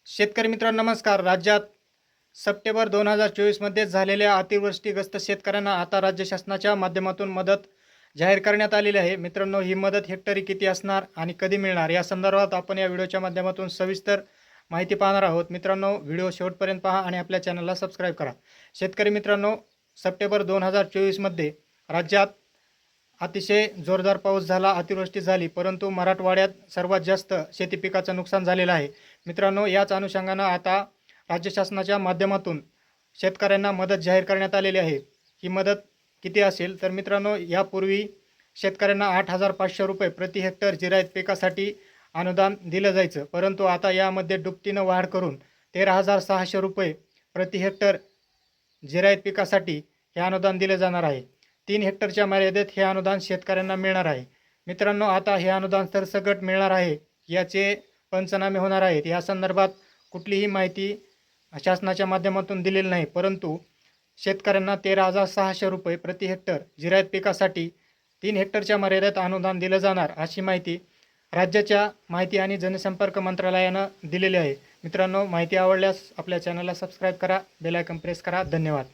शेतकरी मित्रांनो नमस्कार. राज्यात सप्टेंबर 2024 मध्ये झालेल्या अतिवृष्टीग्रस्त शेतकऱ्यांना आता राज्य शासनाच्या माध्यमातून मदत जाहीर करण्यात आलेली आहे. मित्रांनो, ही मदत हेक्टरी किती असणार आणि कधी मिळणार या संदर्भात आपण या व्हिडिओच्या माध्यमातून सविस्तर माहिती पाहणार आहोत. मित्रांनो, व्हिडिओ शेवटपर्यंत पहा आणि आपल्या चॅनलला सबस्क्राईब करा. शेतकरी मित्रांनो, सप्टेंबर 2024 मध्ये राज्यात अतिशय जोरदार पाऊस झाला, अतिवृष्टी झाली, परंतु मराठवाड्यात सर्वात जास्त शेती पिकाचं नुकसान झालेलं आहे. मित्रांनो, याच अनुषंगानं आता राज्य शासनाच्या माध्यमातून शेतकऱ्यांना मदत जाहीर करण्यात आलेली आहे. ही मदत किती असेल तर मित्रांनो, यापूर्वी शेतकऱ्यांना 8,500 रुपये प्रति हेक्टर जिरायत पिकासाठी अनुदान दिलं जायचं, परंतु आता यामध्ये दुपटीनं वाढ करून 13,600 रुपये प्रति हेक्टर जिरायत पिकासाठी हे अनुदान दिले जाणार आहे. 3 हेक्टरच्या मर्यादेत हे अनुदान शेतकऱ्यांना मिळणार आहे. मित्रांनो, आता हे अनुदान सरसकट मिळणार आहे, याचे पंचनामे होणार आहेत. या संदर्भात कुठलीही माहिती शासनाच्या माध्यमातून दिलेली नाही, परंतु शेतकऱ्यांना 13,600 रुपये प्रति हेक्टर जिरायत पिकासाठी 3 हेक्टरच्या मर्यादेत अनुदान दिलं जाणार, अशी माहिती राज्याच्या माहिती आणि जनसंपर्क मंत्रालयानं दिलेली आहे. मित्रांनो, माहिती आवडल्यास आपल्या चॅनलला सबस्क्राईब करा, बेल आयकॉन प्रेस करा. धन्यवाद.